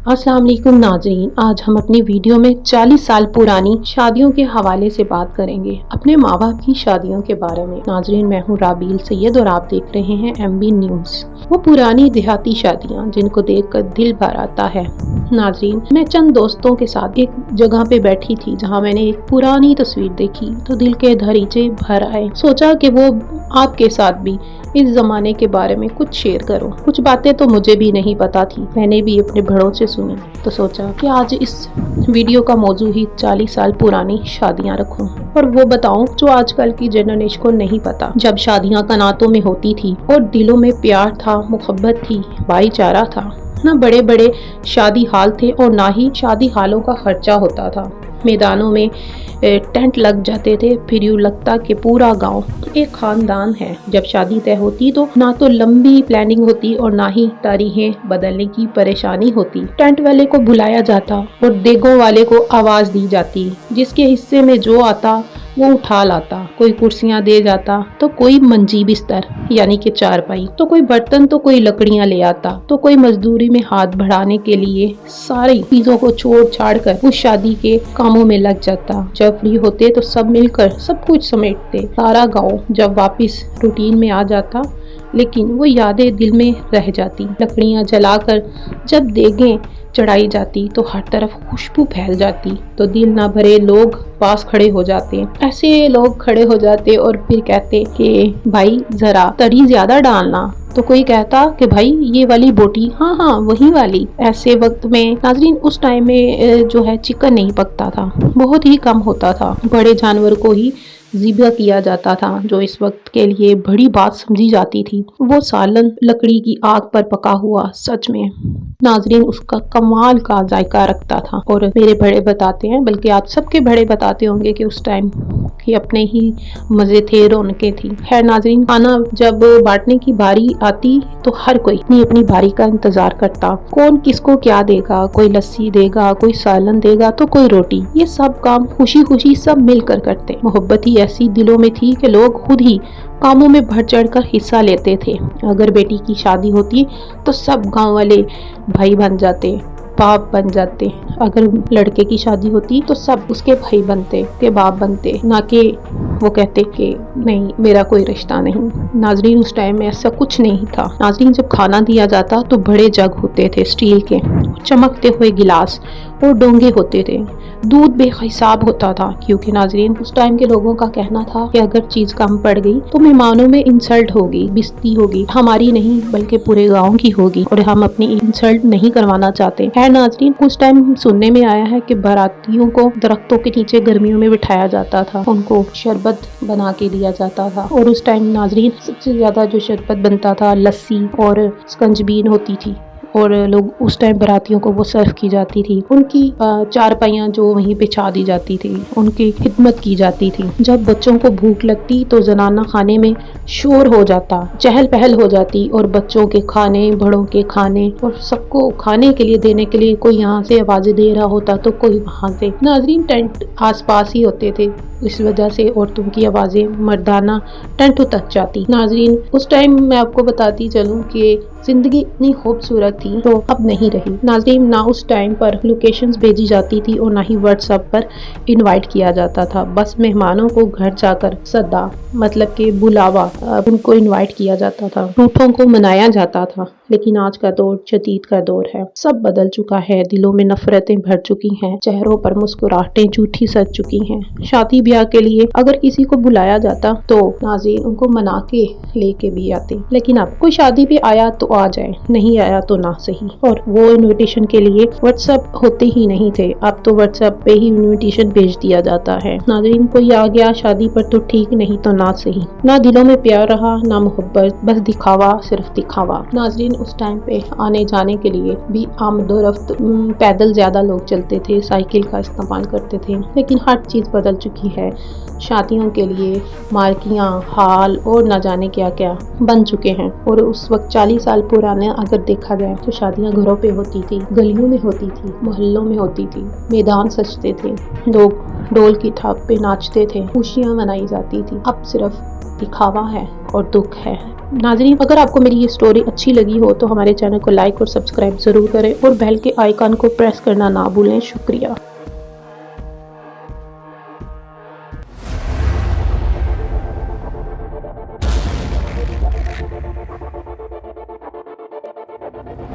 अस्सलाम वालेकुम नाज़रीन, आज हम अपनी वीडियो में 40 साल पुरानी शादियों के हवाले से बात करेंगे, अपने माँ बाप की शादियों के बारे में। नाज़रीन, मैं हूँ राबील सैयद और आप देख रहे हैं MB न्यूज़। वो पुरानी देहाती शादियाँ जिनको देखकर दिल भर आता है। नाज़रीन, मैं चंद दोस्तों के साथ एक जगह पे बैठी थी जहाँ मैंने एक पुरानी तस्वीर देखी तो दिल के दरीचे भर आए। सोचा कि वो आपके साथ भी इस ज़माने के बारे में कुछ शेयर करूं। कुछ बातें तो मुझे भी नहीं पता थी, मैंने भी अपने बड़ों से सुनी, तो सोचा कि आज इस वीडियो का मौजू ही 40 साल पुरानी शादियां रखूं और वो बताऊं जो आजकल की जनरेशन को नहीं पता। जब शादियां कनातों में होती थी और दिलों में प्यार था, मोहब्बत थी, भाईचारा था, ना बड़े बड़े शादी हाल थे और ना ही शादी हालों का खर्चा होता था। मैदानों में टेंट लग जाते थे, फिर यूँ लगता कि पूरा गांव एक खानदान है। जब शादी तय होती तो ना तो लंबी प्लानिंग होती और ना ही तारीखें बदलने की परेशानी होती। टेंट वाले को बुलाया जाता और देगों वाले को आवाज दी जाती, जिसके हिस्से में जो आता वो उठा लाता। कोई कुर्सियां दे जाता तो कोई मंजी बिस्तर यानी कि चारपाई, तो कोई बर्तन तो कोई लकड़ियां ले आता, तो कोई मजदूरी में हाथ बढ़ाने के लिए सारी चीजों को छोड़ छाड़ कर उस शादी के कामों में लग जाता। जब फ्री होते तो सब मिलकर सब कुछ समेटते। सारा गांव जब वापस रूटीन में आ जाता, लेकिन वो यादें दिल में रह जाती। लकड़ियां जलाकर जब देगें चढ़ाई जाती तो हर तरफ खुशबू फैल जाती, तो दिल ना भरे लोग पास खड़े हो जाते। ऐसे लोग खड़े हो जाते और फिर कहते कि भाई जरा तरी ज्यादा डालना, तो कोई कहता कि भाई ये वाली बोटी, हाँ हाँ वही वाली। ऐसे वक्त में नाजरीन, उस टाइम में जो है चिकन नहीं पकता था, बहुत ही कम होता था। बड़े जानवर को ही ज़िबा किया जाता था, जो इस वक्त के लिए बड़ी बात समझी जाती थी। वो सालन लकड़ी की आग पर पका हुआ सच में नाजरीन उसका कमाल का जायका रखता था। और मेरे बड़े बताते हैं, बल्कि आप सबके बड़े बताते होंगे कि उस टाइम की अपने ही मज़े थे, रौनकें थी। खैर नाजरीन, खाना जब बांटने की बारी आती तो हर कोई अपनी अपनी बारी का इंतजार करता। कौन किसको क्या देगा, कोई लस्सी देगा, कोई सालन देगा, तो कोई रोटी। ये सब काम खुशी खुशी सब मिलकर करते। मोहब्बत ही ऐसी दिलों में थी कि लोग खुद ही कामों में बढ़ चढ़कर हिस्सा लेते थे। अगर बेटी की शादी होती तो सब गांव वाले भाई बन जाते, बाप बन जाते। अगर लड़के की शादी होती तो सब उसके भाई बनते, के बाप बनते, ना कि वो कहते कि नहीं मेरा कोई रिश्ता नहीं। नाजरीन, उस टाइम में ऐसा कुछ नहीं था। नाजरीन, जब खाना दिया जाता तो बड़े जग होते थे स्टील के, चमकते हुए गिलास और डोंगे होते थे। दूध बेहिसाब होता था, क्योंकि नाजरीन उस टाइम के लोगों का कहना था कि अगर चीज कम पड़ गई तो मेहमानों में इंसल्ट होगी, बेइज्जती होगी, हमारी नहीं बल्कि पूरे गांव की होगी, और हम अपनी इंसल्ट नहीं करवाना चाहते। है नाजरीन, उस टाइम सुनने में आया है कि बारातियों को दरख्तों के नीचे गर्मियों में बिठाया जाता था, उनको शरबत बना के दिया जाता था। और उस टाइम नाजरीन सबसे ज्यादा जो शरबत बनता था लस्सी और स्कंजबीन होती थी, और लोग उस टाइम बारातियों को वो सर्व की जाती थी। उनकी चारपाइयाँ जो वहीं बिछा दी जाती थी, उनकी खिदमत की जाती थी। जब बच्चों को भूख लगती तो जनाना खाने में शोर हो जाता, चहल पहल हो जाती, और बच्चों के खाने, बड़ों के खाने, और सबको खाने के लिए देने के लिए कोई यहाँ से आवाज़ें दे रहा होता तो कोई वहाँ से। नाजरीन, टेंट आसपास ही होते थे, इस वजह से औरतों की आवाज़ें मर्दाना टेंटों तक जाती। नाजरीन, उस टाइम मैं आपको बताती चलूँ कि जिंदगी इतनी खूबसूरत थी तो अब नहीं रही। नाजरीन, ना उस टाइम पर लोकेशंस भेजी जाती थी और ना ही व्हाट्सएप पर इनवाइट किया जाता था। बस मेहमानों को घर जाकर सदा मतलब कि बुलावा, उनको इनवाइट किया जाता था, रूठों को मनाया जाता था। लेकिन आज का दौर जदीद का दौर है, सब बदल चुका है, दिलों में नफरतें भर चुकी हैं, चेहरों पर मुस्कुराहटें झूठी सज चुकी हैं। शादी ब्याह के लिए अगर किसी को बुलाया जाता तो नाज़रीन उनको मना के लेके भी आते, लेकिन अब कोई शादी पे आया तो आ जाए, नहीं आया तो ना सही। और वो इनविटेशन के लिए व्हाट्सएप होते ही नहीं थे, अब तो व्हाट्सएप पे ही इनविटेशन भेज दिया जाता है। नाज़रीन, कोई आ गया शादी पर तो ठीक, नहीं तो ना सही। ना दिलों में प्यार रहा, ना मोहब्बत, बस दिखावा, सिर्फ दिखावा। नाज़रीन, उस टाइम पे आने जाने के लिए भी आमदोरफ्त पैदल ज्यादा लोग चलते थे, साइकिल का इस्तेमाल करते थे, लेकिन हर चीज बदल चुकी ہے، شادیوں کے لیے مارکیاں، ہال اور نہ جانے کیا کیا بن چکے ہیں۔ اور اس وقت 40 سال پرانے اگر دیکھا جائے تو شادیاں گھروں پہ ہوتی تھی، گلیوں میں ہوتی تھی، محلوں میں ہوتی تھی، میدان سجتے تھے، لوگ ڈول کی تھاپ پہ ناچتے تھے، خوشیاں منائی جاتی تھی۔ اب صرف دکھاوا ہے اور دکھ ہے۔ ناظرین، اگر آپ کو میری یہ سٹوری اچھی لگی ہو تو ہمارے چینل کو لائک اور سبسکرائب ضرور کریں اور بیل کے آئیکن کو پریس کرنا نہ بھولیں۔ شکریہ۔